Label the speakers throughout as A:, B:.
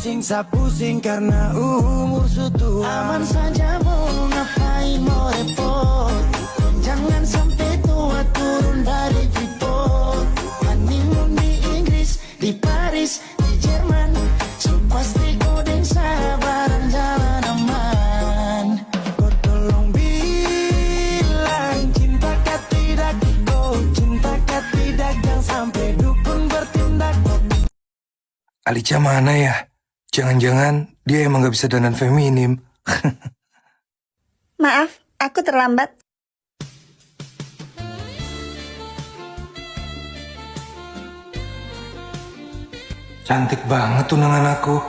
A: pusing karena umur sudah aman saja, mau ngapain mau repot. Jangan sampai tua turun dari Freeport. Honeymoon di Inggris, di Paris, di Jerman, so pasti odeng sabaran jalan aman. Kau tolong bilang cintakah tidak, oh cintakah tidak, jangan sampai dukun bertindak.
B: Alicia mana ya? Jangan-jangan dia emang gak bisa dandan feminim.
C: Maaf, aku terlambat.
B: Cantik banget tunangan aku.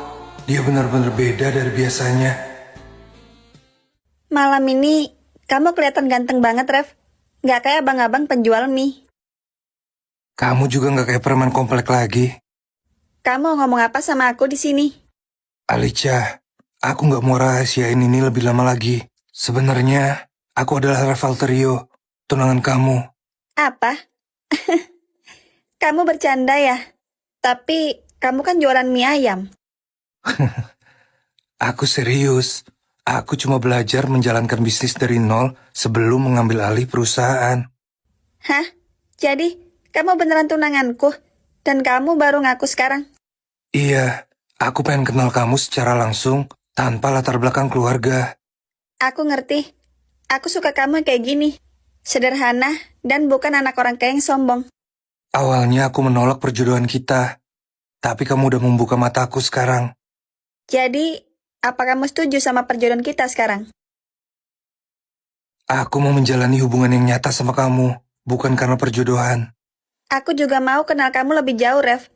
B: Dia benar-benar beda dari biasanya.
C: Malam ini kamu kelihatan ganteng banget, Rev. Gak kayak abang-abang penjual mie.
B: Kamu juga gak kayak preman komplek lagi.
C: Kamu ngomong apa sama aku di sini?
B: Alicia, aku gak mau rahasiain ini lebih lama lagi. Sebenarnya, aku adalah Rev Alterio, tunangan kamu.
C: Apa? Kamu bercanda ya? Tapi kamu kan jualan mie ayam.
B: Aku serius. Aku cuma belajar menjalankan bisnis dari nol sebelum mengambil alih perusahaan.
C: Hah? Jadi, kamu beneran tunanganku? Dan kamu baru ngaku sekarang?
B: Iya, aku pengen kenal kamu secara langsung tanpa latar belakang keluarga.
C: Aku ngerti. Aku suka kamu kayak gini. Sederhana dan bukan anak orang kaya yang sombong.
B: Awalnya aku menolak perjodohan kita, tapi kamu udah membuka mataku sekarang.
C: Jadi, apa kamu setuju sama perjodohan kita sekarang?
B: Aku mau menjalani hubungan yang nyata sama kamu, bukan karena perjodohan.
C: Aku juga mau kenal kamu lebih jauh, Rev.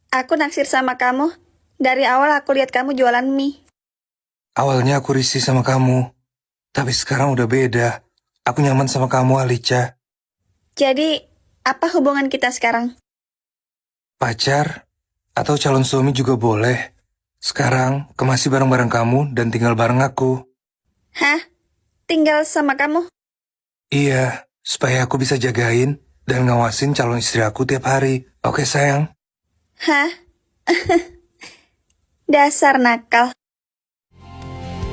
C: Aku naksir sama kamu. Dari awal aku lihat kamu jualan mie.
B: Awalnya aku risih sama kamu, tapi sekarang udah beda. Aku nyaman sama kamu, Alicia.
C: Jadi, apa hubungan kita sekarang?
B: Pacar atau calon suami juga boleh. Sekarang, kemasi bareng-bareng kamu dan tinggal bareng aku.
C: Hah? Tinggal sama kamu?
B: Iya, supaya aku bisa jagain dan ngawasin calon istri aku tiap hari. Oke, sayang?
C: Hah? Dasar nakal.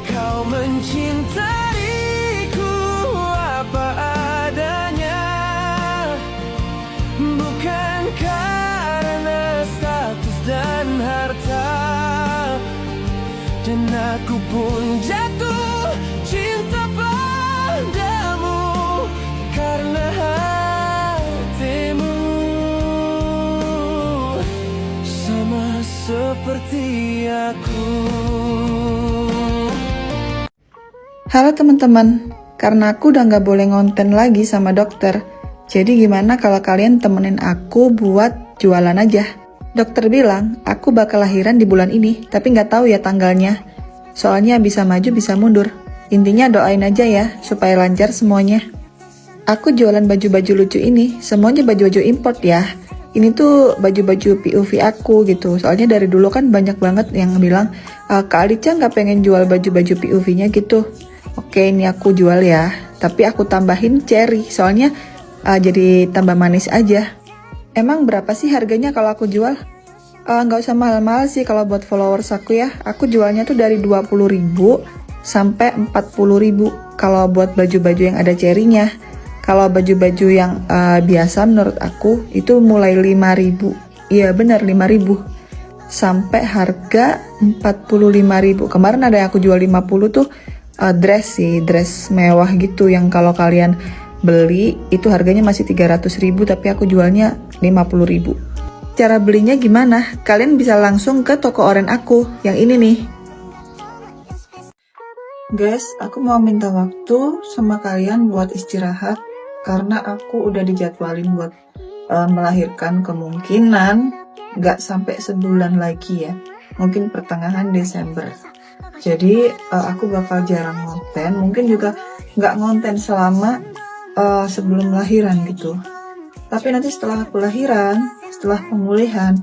A: Kau mencintaiku apa adanya, bukan karena status dan harta. Dan aku pun jatuh cinta padamu karena hatimu sama seperti aku.
D: Halo teman-teman, karena aku udah nggak boleh ngonten lagi sama dokter, jadi gimana kalau kalian temenin aku buat jualan aja? Dokter bilang aku bakal lahiran di bulan ini, tapi nggak tahu ya tanggalnya. Soalnya bisa maju bisa mundur. Intinya doain aja ya, supaya lancar semuanya. Aku jualan baju-baju lucu ini, semuanya baju-baju import ya. Ini tuh baju-baju POV aku gitu. Soalnya dari dulu kan banyak banget yang bilang, Kak Alicia nggak pengen jual baju-baju POV-nya gitu. Oke, ini aku jual ya. Tapi aku tambahin cherry, soalnya jadi tambah manis aja. Emang berapa sih harganya kalau aku jual? Nggak usah mahal-mahal sih kalau buat followers aku ya. Aku jualnya tuh dari 20.000 sampai 40.000 kalau buat baju-baju yang ada cherry-nya. Kalau baju-baju yang biasa menurut aku itu mulai 5.000. Iya benar 5.000. Sampai harga 45.000. Kemarin ada yang aku jual 50 tuh dress sih, dress mewah gitu yang kalau kalian beli itu harganya masih 300.000 tapi aku jualnya 50.000. Cara belinya gimana? Kalian bisa langsung ke toko oren aku yang ini nih. Guys, aku mau minta waktu sama kalian buat istirahat karena aku udah dijadwalin buat melahirkan kemungkinan nggak sampai sebulan lagi ya, mungkin pertengahan Desember. Jadi aku bakal jarang ngonten, mungkin juga nggak ngonten selama sebelum lahiran gitu. Tapi nanti setelah aku lahiran, setelah pemulihan,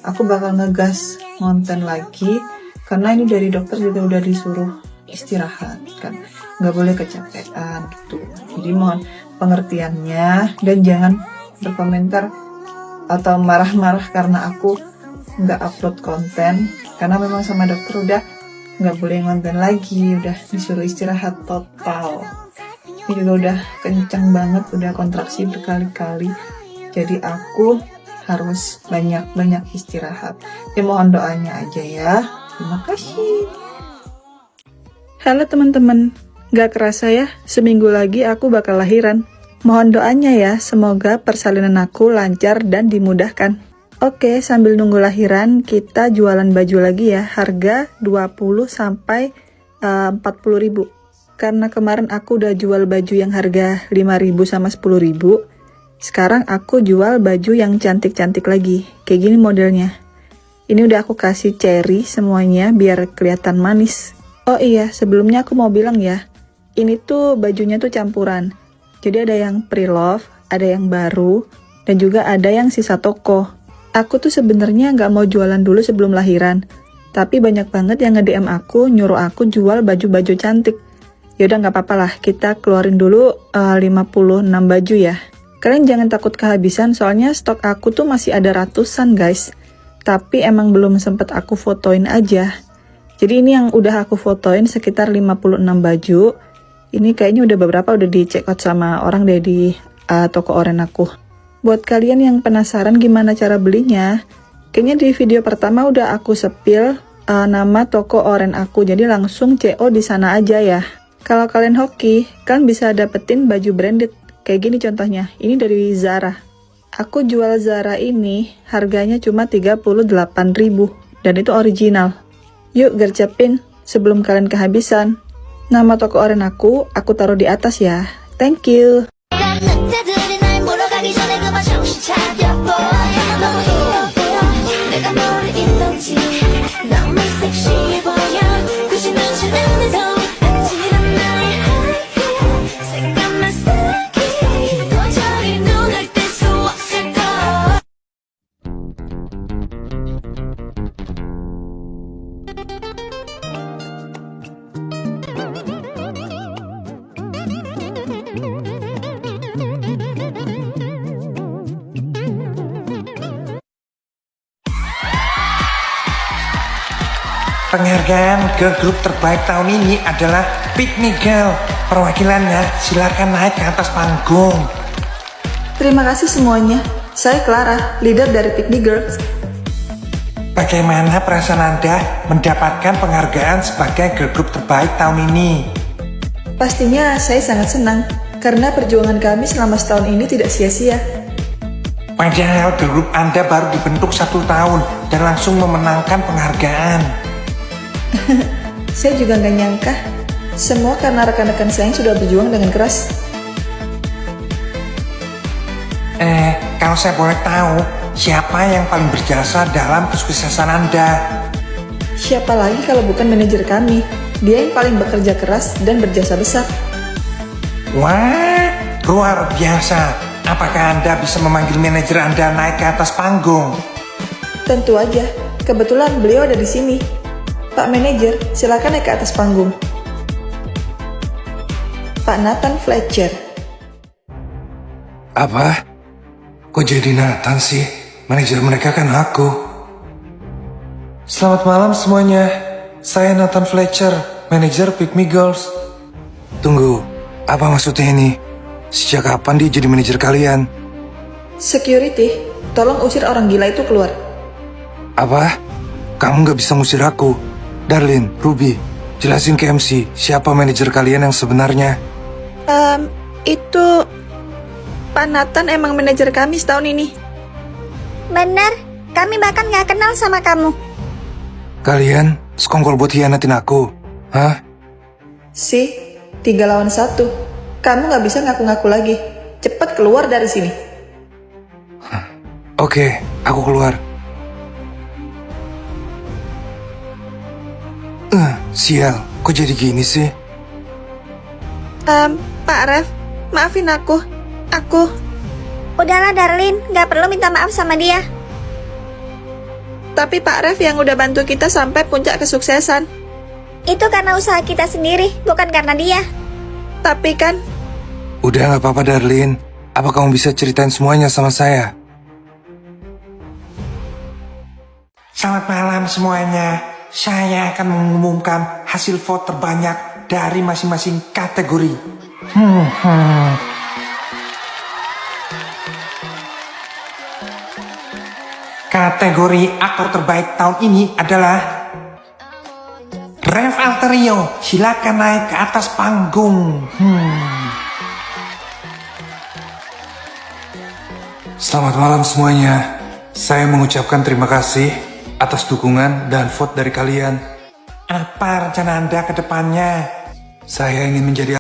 D: aku bakal ngegas ngonten lagi karena ini dari dokter juga udah disuruh istirahat kan, nggak boleh kecapean gitu. Jadi mohon pengertiannya dan jangan berkomentar atau marah-marah karena aku nggak upload konten karena memang sama dokter udah nggak boleh konten lagi, udah disuruh istirahat total. Ini juga udah kenceng banget, udah kontraksi berkali-kali. Jadi aku harus banyak-banyak istirahat. Ya mohon doanya aja ya. Terima kasih. Halo teman-teman, gak kerasa ya, seminggu lagi aku bakal lahiran. Mohon doanya ya, semoga persalinan aku lancar dan dimudahkan. Oke, sambil nunggu lahiran, kita jualan baju lagi ya, harga 20 sampai 40 ribu. Karena kemarin aku udah jual baju yang harga 5 ribu sama 10 ribu, sekarang aku jual baju yang cantik-cantik lagi, kayak gini modelnya. Ini udah aku kasih cherry semuanya biar kelihatan manis. Oh iya, sebelumnya aku mau bilang ya, ini tuh bajunya tuh campuran. Jadi ada yang pre-love, ada yang baru, dan juga ada yang sisa toko. Aku tuh sebenarnya nggak mau jualan dulu sebelum lahiran, tapi banyak banget yang nge-DM aku, nyuruh aku jual baju-baju cantik. Yaudah nggak apa-apa lah, kita keluarin dulu 56 baju ya. Kalian jangan takut kehabisan, soalnya stok aku tuh masih ada ratusan guys. Tapi emang belum sempet aku fotoin aja. Jadi ini yang udah aku fotoin sekitar 56 baju. Ini kayaknya udah beberapa udah di check out sama orang deh di toko oren aku. Buat kalian yang penasaran gimana cara belinya, kayaknya di video pertama udah aku sepil nama toko oren aku. Jadi langsung CO di sana aja ya. Kalau kalian hoki, kalian bisa dapetin baju branded. Kayak gini contohnya, ini dari Zara. Aku jual Zara ini harganya cuma 38.000 dan itu original. Yuk gercepin sebelum kalian kehabisan. Nama toko oren aku taruh di atas ya. Thank you.
E: 남자들이 날 몰아가기 전에 그만 정신 차려봐 너무 힘들어 보여 내가 너를 잊던지 너무 섹시해 보여 굳이 눈치 눈에도 아찔한 나의 하이힐 새까만 스키 도저히 눈을 뗄 수 없을까.
B: Penghargaan girl group terbaik tahun ini adalah Pick Me Girl. Perwakilannya silakan naik ke atas panggung.
D: Terima kasih semuanya. Saya Clara, leader dari Pick Me Girls.
B: Bagaimana perasaan Anda mendapatkan penghargaan sebagai girl group terbaik tahun ini?
D: Pastinya saya sangat senang, karena perjuangan kami selama setahun ini tidak sia-sia.
B: Padahal girl group Anda baru dibentuk 1 tahun dan langsung memenangkan penghargaan.
D: Saya juga nggak nyangka, semua karena rekan-rekan saya yang sudah berjuang dengan keras.
B: Kalau saya boleh tahu, siapa yang paling berjasa dalam kesuksesan Anda?
D: Siapa lagi kalau bukan manajer kami? Dia yang paling bekerja keras dan berjasa besar.
B: Wah, luar biasa. Apakah Anda bisa memanggil manajer Anda naik ke atas panggung?
D: Tentu aja, kebetulan beliau ada di sini. Pak manajer, silakan naik ke atas panggung. Pak Nathan Fletcher.
B: Apa? Kok jadi Nathan sih? Manajer mereka kan aku. Selamat malam semuanya. Saya Nathan Fletcher, manajer Pick Me Girls. Tunggu, apa maksudnya ini? Sejak kapan dia jadi manajer kalian?
D: Security, tolong usir orang gila itu keluar.
B: Apa? Kamu gak bisa ngusir aku. Darlin, Ruby, jelasin ke MC siapa manajer kalian yang sebenarnya.
D: Itu Pak Nathan emang manajer kami setahun ini.
C: Benar, kami bahkan nggak kenal sama kamu.
B: Kalian sekongkol buat hianatin aku, hah?
D: Si, 3 lawan 1. Kamu nggak bisa ngaku-ngaku lagi. Cepat keluar dari sini.
B: Oke, aku keluar. Sial, kok jadi gini sih?
D: Pak Ref, maafin aku.
C: Udahlah Darlin, nggak perlu minta maaf sama dia.
D: Tapi Pak Ref yang udah bantu kita sampai puncak kesuksesan.
C: Itu karena usaha kita sendiri, bukan karena dia.
D: Tapi kan,
B: Udah gak apa-apa Darlin. Apa kamu bisa ceritain semuanya sama saya? Selamat malam semuanya. Saya akan mengumumkan hasil vote terbanyak dari masing-masing kategori. Kategori aktor terbaik tahun ini adalah Rev Alterio. Silakan naik ke atas panggung. Selamat malam semuanya. Saya mengucapkan terima kasih atas dukungan dan vote dari kalian. Apa rencana Anda ke depannya? Saya ingin menjadi